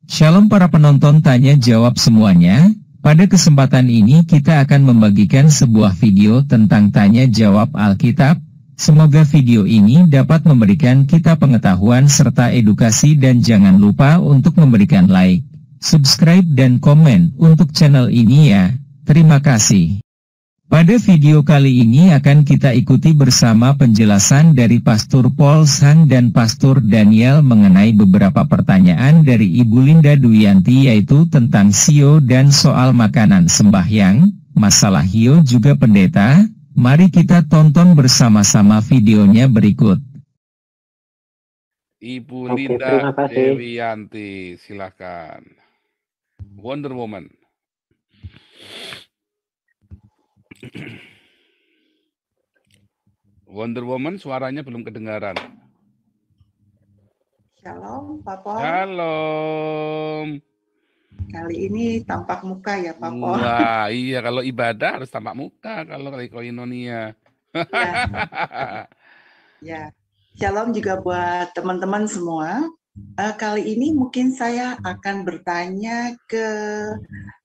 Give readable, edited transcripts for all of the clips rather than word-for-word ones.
Shalom para penonton tanya jawab semuanya. Pada kesempatan ini kita akan membagikan sebuah video tentang tanya jawab Alkitab. Semoga video ini dapat memberikan kita pengetahuan serta edukasi dan jangan lupa untuk memberikan like, subscribe dan komen untuk channel ini ya. Terima kasih. Pada video kali ini akan kita ikuti bersama penjelasan dari Pastor Paul San dan Pastor Daniel mengenai beberapa pertanyaan dari Ibu Linda Duyanti, yaitu tentang sio dan soal makanan sembahyang, masalah hiyo juga pendeta. Mari kita tonton bersama-sama videonya berikut. Ibu Linda Duyanti, silakan. Wonder Woman. Wonder Woman, suaranya belum kedengaran. Shalom, Pak Pol. Shalom. Kali ini tampak muka ya, Pak Pol. Wah, iya, kalau ibadah harus tampak muka, kalau koinonia. Ya. Ya. Shalom juga buat teman-teman semua. Kali ini mungkin saya akan bertanya ke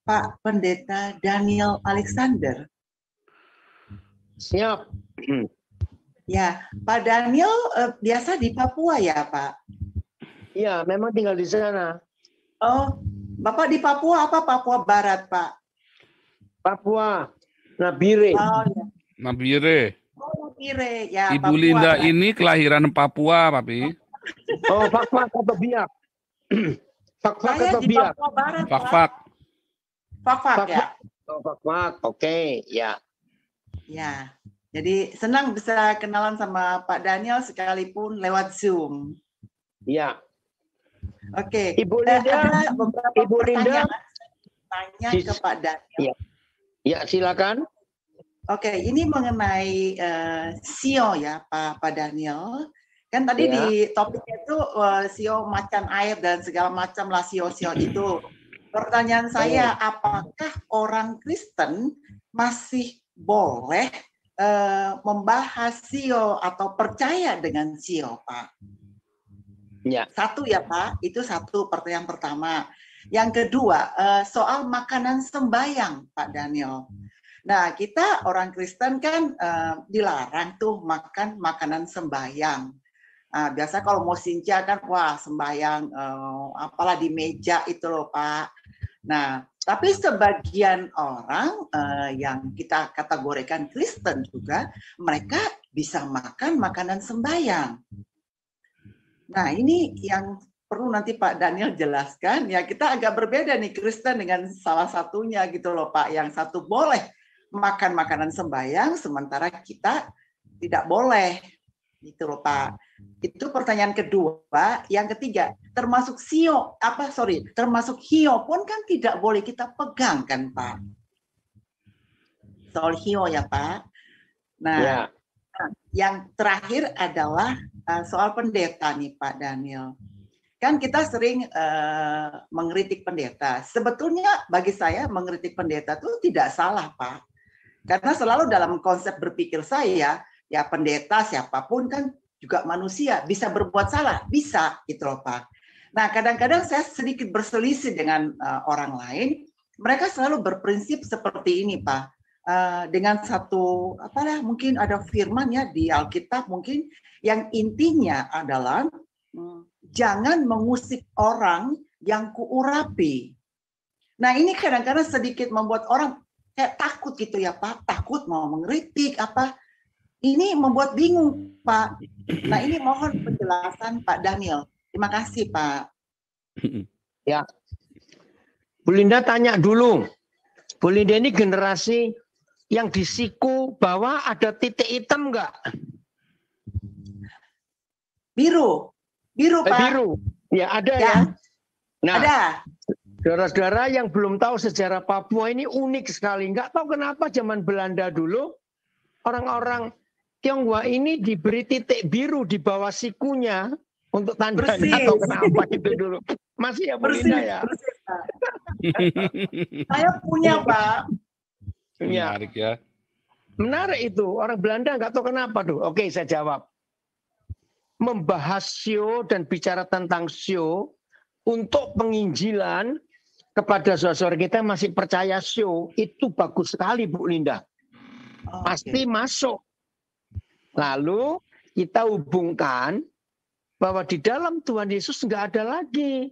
Pak Pendeta Daniel Alexander. Siap. Ya, Pak Daniel biasa di Papua ya, Pak? Iya, memang tinggal di sana. Oh, Bapak di Papua apa Papua Barat, Pak? Papua, Nabire. Oh, ya. Nabire. Oh, Nabire. Ya, Ibu Papua, Linda Pak. ini kelahiran Papua, Papi. Oh, Fak-Fak atau Biak? Fak-Fak Saya atau di Biak? Papua Barat, Pak. Fak-fak. Fak-fak ya? Oh, Fak-Fak. Oke, ya. Ya, jadi senang bisa kenalan sama Pak Daniel sekalipun lewat Zoom. Ya. Oke. Ibu Linda, ada beberapa Ibu Linda, pertanyaan tanya ke Pak Daniel. Ya, silakan. Oke, ini mengenai sio ya, Pak Daniel. Kan tadi Ya. di topiknya itu sio macan air dan segala macam lah sio-sio itu. Pertanyaan saya, apakah orang Kristen masih boleh membahas sio atau percaya dengan sio, Pak? Ya. Satu ya, Pak. Itu satu pertanyaan pertama. Yang kedua, soal makanan sembahyang, Pak Daniel. Nah, kita orang Kristen kan dilarang tuh makan makanan sembahyang. Biasa kalau mau sinca kan, wah sembahyang apalah di meja itu loh, Pak. Nah, tapi sebagian orang yang kita kategorikan Kristen juga, mereka bisa makan makanan sembahyang. Nah, ini yang perlu nanti Pak Daniel jelaskan. Ya, kita agak berbeda nih Kristen dengan salah satunya gitu loh, Pak. Yang satu boleh makan makanan sembahyang, sementara kita tidak boleh. Gitu loh, Pak. Itu pertanyaan kedua. Yang ketiga, termasuk termasuk hio pun kan tidak boleh kita pegang kan, Pak? Soal hio ya, Pak. Nah, Ya. yang terakhir adalah soal pendeta nih, Pak Daniel. Kan kita sering mengkritik pendeta. Sebetulnya bagi saya mengkritik pendeta itu tidak salah, Pak. Karena selalu dalam konsep berpikir saya, ya pendeta siapapun kan juga manusia, bisa berbuat salah, bisa gitu loh, Pak. Nah, kadang-kadang saya sedikit berselisih dengan orang lain, mereka selalu berprinsip seperti ini, Pak. Dengan satu, mungkin ada firman ya di Alkitab mungkin, yang intinya adalah, jangan mengusik orang yang kuurapi. Nah, ini kadang-kadang sedikit membuat orang kayak takut gitu ya, Pak, takut mau mengkritik apa. Ini membuat bingung, Pak. Nah, ini mohon penjelasan Pak Daniel. Terima kasih, Pak. Ya. Bu Linda tanya dulu. Bu Linda ini generasi yang di siku bawah ada titik hitam enggak? Biru, Pak. Biru. Ya, ada ya. Nah, ada. Saudara-saudara yang belum tahu sejarah Papua ini unik sekali. Enggak tahu kenapa zaman Belanda dulu orang-orang Tionghoa ini diberi titik biru di bawah sikunya untuk tandanya atau kenapa itu dulu. Masih ya Bu Linda ya? Persis, Pak. Saya punya, Pak. Menarik ya. Menarik itu. Orang Belanda nggak tahu kenapa tuh. Oke, saya jawab. Membahas sio dan bicara tentang sio untuk penginjilan kepada saudara-saudara kita yang masih percaya show, itu bagus sekali Bu Linda. Pasti masuk. Lalu kita hubungkan bahwa di dalam Tuhan Yesus nggak ada lagi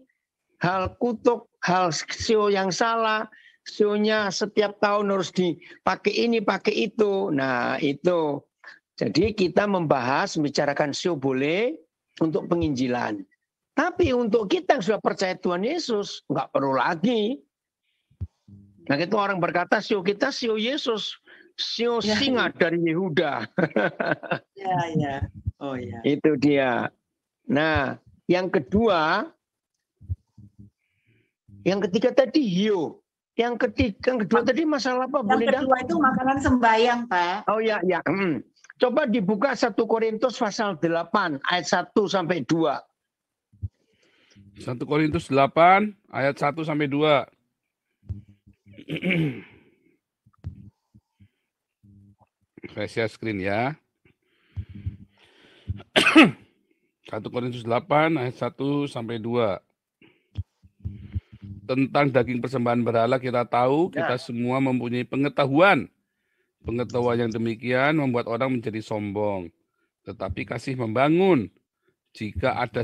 hal kutuk, hal show yang salah, show-nya setiap tahun harus dipakai ini, pakai itu. Nah itu. Jadi kita membicarakan show boleh untuk penginjilan. Tapi untuk kita yang sudah percaya Tuhan Yesus, nggak perlu lagi. Nah itu orang berkata show kita show Yesus, show singa dari Yehuda. Ya. Oh ya. Itu dia. Nah yang kedua, yang ketiga tadi hiu. Yang kedua tadi masalah apa, Bu Linda? Yang kedua itu makanan sembahyang, Pak. Oh ya. Coba dibuka 1 Korintus pasal 8 ayat 1 sampai 2. 1 Korintus 8 ayat 1 sampai 2. Saya share screen ya. 1 Korintus 8 ayat 1 sampai 2. Tentang daging persembahan berhala kita tahu, kita semua mempunyai pengetahuan. Pengetahuan yang demikian membuat orang menjadi sombong. Tetapi kasih membangun. Jika ada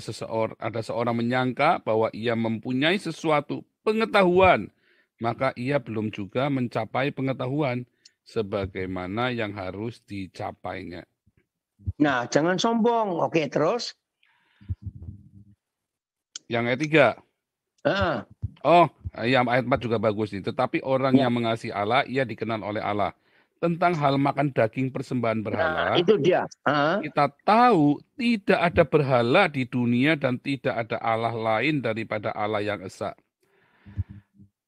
seorang menyangka bahwa ia mempunyai sesuatu pengetahuan, maka ia belum juga mencapai pengetahuan sebagaimana yang harus dicapainya. Nah, jangan sombong. Oke, terus? Yang ayat 3. Ayat 4 juga bagus nih. Tetapi orang yang mengasihi Allah, ia dikenal oleh Allah. Tentang hal makan daging persembahan berhala, itu dia. Kita tahu tidak ada berhala di dunia dan tidak ada Allah lain daripada Allah yang esa.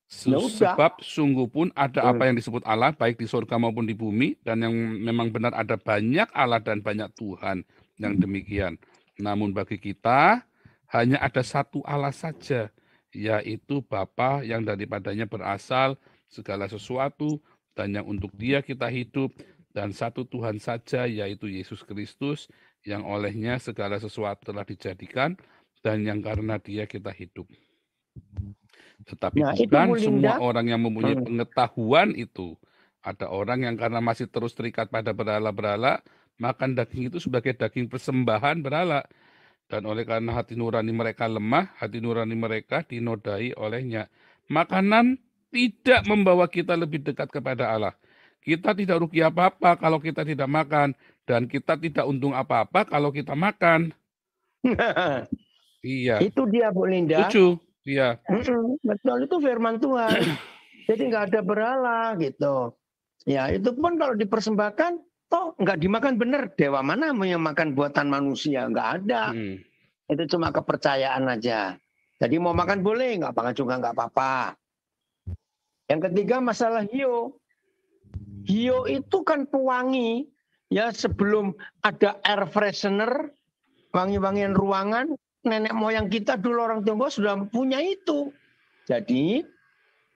Sebab sungguh pun ada apa yang disebut Allah, baik di surga maupun di bumi, dan yang memang benar ada banyak Allah dan banyak Tuhan yang demikian. Namun bagi kita hanya ada satu Allah saja, yaitu Bapa yang daripadanya berasal segala sesuatu, dan yang untuk Dia kita hidup, dan satu Tuhan saja, yaitu Yesus Kristus, yang olehnya segala sesuatu telah dijadikan, dan yang karena Dia kita hidup. Tetapi bukan semua orang yang mempunyai pengetahuan itu. Ada orang yang karena masih terus terikat pada berhala-berhala, makan daging itu sebagai daging persembahan berhala. Dan oleh karena hati nurani mereka lemah, hati nurani mereka dinodai olehnya. Makanan tidak membawa kita lebih dekat kepada Allah. Kita tidak rugi apa-apa kalau kita tidak makan. Dan kita tidak untung apa-apa kalau kita makan. Iya. Itu dia, Bu Linda. Lucu. Iya. Betul, itu firman Tuhan. Jadi nggak ada berhala gitu. Ya, itu pun kalau dipersembahkan, toh nggak dimakan benar. Dewa mana yang makan buatan manusia? Nggak ada. Itu cuma kepercayaan aja. Jadi mau makan boleh, nggak makan juga nggak apa-apa. Yang ketiga masalah hiu. Hiu itu kan pewangi. Ya, sebelum ada air freshener, wangi-wangian ruangan, nenek moyang kita dulu orang Tionghoa sudah punya itu. Jadi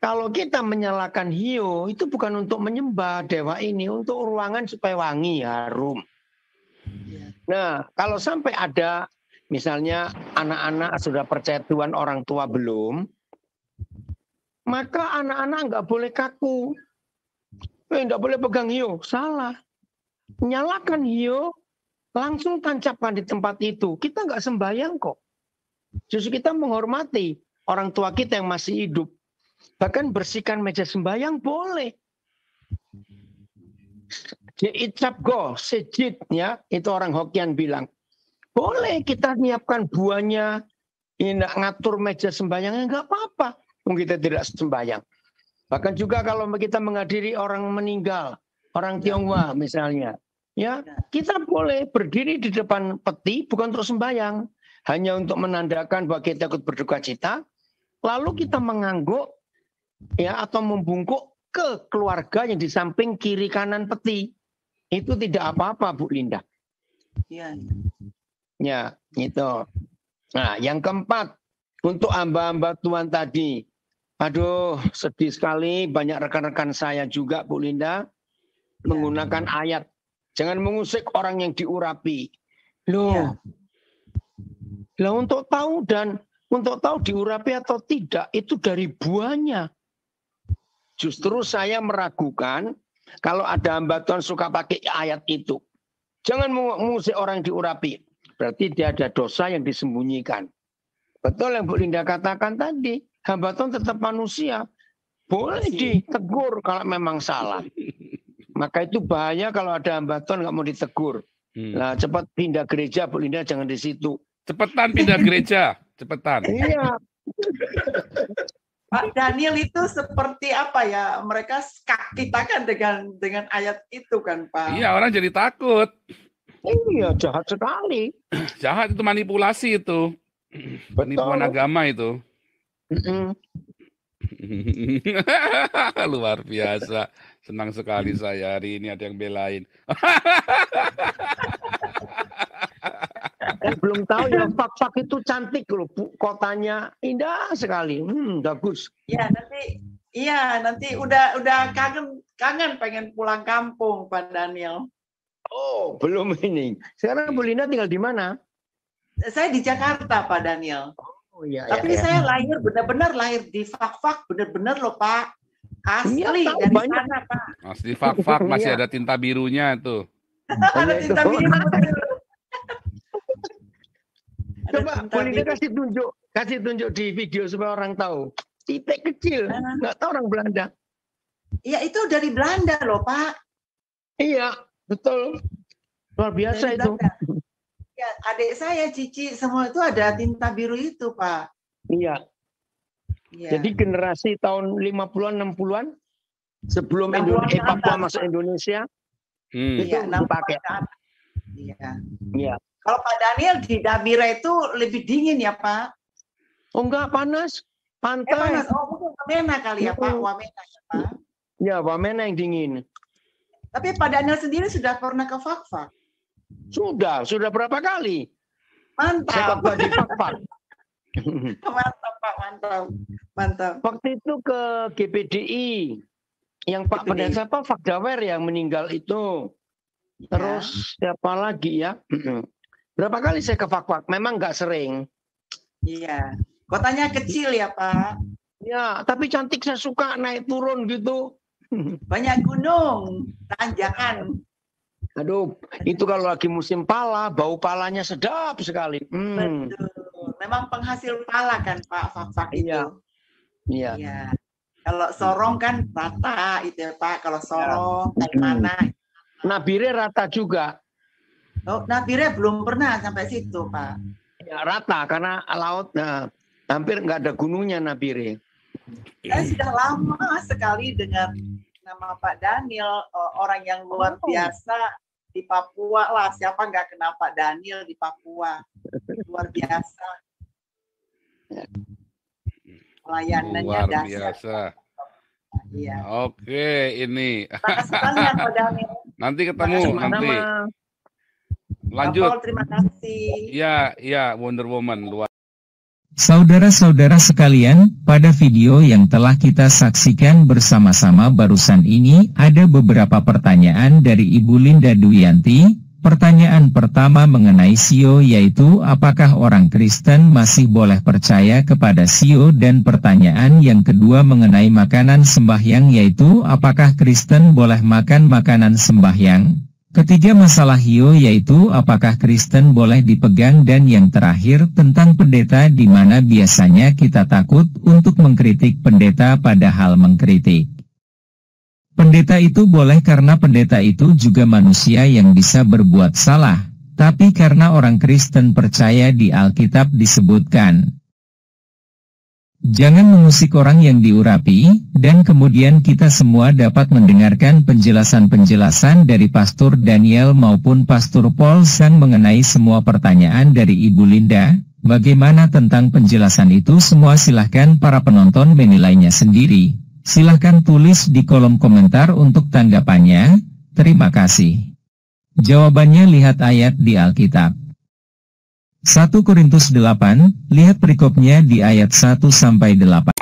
kalau kita menyalakan hiu itu bukan untuk menyembah dewa ini, untuk ruangan supaya wangi, harum. Nah, kalau sampai ada misalnya anak-anak sudah percaya Tuhan, orang tua belum, maka anak-anak nggak boleh kaku. Nggak boleh pegang hiu, salah. Nyalakan hiu, langsung tancapkan di tempat itu. Kita nggak sembahyang kok. Justru kita menghormati orang tua kita yang masih hidup. Bahkan bersihkan meja sembahyang boleh. Icap go, sejid, ya, itu orang Hokkien bilang. Boleh kita nyiapkan buahnya, ngatur meja sembahyangnya, nggak apa-apa. Kita tidak sembahyang. Bahkan juga kalau kita menghadiri orang meninggal, orang Tionghoa misalnya, ya kita boleh berdiri di depan peti bukan untuk sembahyang, hanya untuk menandakan bahwa kita ikut berduka cita, lalu kita mengangguk ya atau membungkuk ke keluarga yang di samping kiri kanan peti. Itu tidak apa-apa, Bu Linda. Iya. Ya, itu. Nah, yang keempat, untuk hamba-hamba Tuhan tadi. Aduh, sedih sekali banyak rekan-rekan saya juga, Bu Linda, menggunakan ayat. Jangan mengusik orang yang diurapi. Loh, untuk tahu dan untuk tahu diurapi atau tidak itu dari buahnya. Justru saya meragukan kalau ada hamba Tuhan suka pakai ayat itu. Jangan mengusik orang diurapi. Berarti dia ada dosa yang disembunyikan. Betul yang Bu Linda katakan tadi. Hamba Tuhan tetap manusia. Boleh ditegur kalau memang salah. Maka itu bahaya kalau ada hamba Tuhan nggak mau ditegur. Nah, cepat pindah gereja, Bu Linda, jangan di situ. Cepetan pindah gereja, cepetan. Iya. Pak Daniel itu seperti apa ya? Mereka skak kita kan dengan ayat itu kan, Pak. Iya, orang jadi takut. Iya, jahat sekali. Jahat itu manipulasi itu. Penipuan agama itu. Luar biasa. Senang sekali saya hari ini ada yang belain. Belum tahu ya, Fak-Fak itu cantik loh. Kotanya indah sekali. Bagus. Nanti udah kangen pengen pulang kampung, Pak Daniel. Oh, belum ini. Sekarang Bu Linda tinggal di mana? Saya di Jakarta, Pak Daniel. Oh iya. Tapi saya benar-benar lahir di Fak-Fak, benar-benar loh, Pak. Asli iya, dari banyak. sana, Pak. Asli Fak-Fak masih ada tinta birunya tuh. Ada tinta biru. Coba Bu Linda kasih tunjuk di video supaya orang tahu. Titik kecil, nggak tahu orang Belanda. Iya, itu dari Belanda loh, Pak. Iya, betul. Luar biasa itu. Ya, adik saya, Cici, semua itu ada tinta biru itu, Pak. Iya. Ya. Jadi generasi tahun 50-an, 60-an sebelum Papua masuk Indonesia itu dipakai. Iya. Iya. Kalau Pak Daniel di Dabira itu lebih dingin ya, Pak? Oh enggak, panas. Pantai. Panas. Oh, mungkin Wamena kali ya, Pak. Wamena ya, Pak. Ya, Wamena yang dingin. Tapi Pak Daniel sendiri sudah pernah ke Fak-Fak? Sudah berapa kali? Mantap. Saya khotbah di Fak-Fak. Mantap, Pak. Mantap. Waktu itu ke GPDI. Yang Pak Pendeta siapa? Fakdawer yang meninggal itu. Terus siapa lagi ya? Berapa kali saya ke Fak-Fak? Memang nggak sering. Iya. Kotanya kecil ya, Pak? Ya, tapi cantik, saya suka naik turun gitu. Banyak gunung, tanjakan. Aduh, itu kalau lagi musim pala, bau palanya sedap sekali. Betul. Memang penghasil pala kan, Pak, Fak-Fak itu. Iya. Iya. Kalau Sorong kan rata itu ya, Pak. Kalau Sorong, mana? Nabire rata juga. Oh, Nabire belum pernah sampai situ, Pak. Ya, rata karena laut hampir nggak ada gunungnya Nabire. Saya sudah lama sekali dengan nama Pak Daniel, orang yang luar biasa di Papua lah. Siapa nggak kenal Pak Daniel di Papua? Luar biasa. Pelayanannya Luar dasar. biasa. Iya. Oke, ini. Terima kasih Pak Daniel. Nanti ketemu nanti. Lanjut. Paul, terima kasih. Ya, Wonder Woman luar. Saudara-saudara sekalian, pada video yang telah kita saksikan bersama-sama barusan ini, ada beberapa pertanyaan dari Ibu Linda Duyanti. Pertanyaan pertama mengenai sio yaitu apakah orang Kristen masih boleh percaya kepada sio, dan pertanyaan yang kedua mengenai makanan sembahyang yaitu apakah Kristen boleh makan makanan sembahyang. Ketiga masalah hiu yaitu apakah Kristen boleh dipegang, dan yang terakhir tentang pendeta di mana biasanya kita takut untuk mengkritik pendeta padahal mengkritik pendeta itu boleh karena pendeta itu juga manusia yang bisa berbuat salah, tapi karena orang Kristen percaya di Alkitab disebutkan jangan mengusik orang yang diurapi, dan kemudian kita semua dapat mendengarkan penjelasan-penjelasan dari Pastor Daniel maupun Pastor Paul Sang mengenai semua pertanyaan dari Ibu Linda. Bagaimana tentang penjelasan itu semua? Silahkan para penonton menilainya sendiri. Silahkan tulis di kolom komentar untuk tanggapannya. Terima kasih. Jawabannya lihat ayat di Alkitab. 1 Korintus 8, lihat perikopnya di ayat 1-8.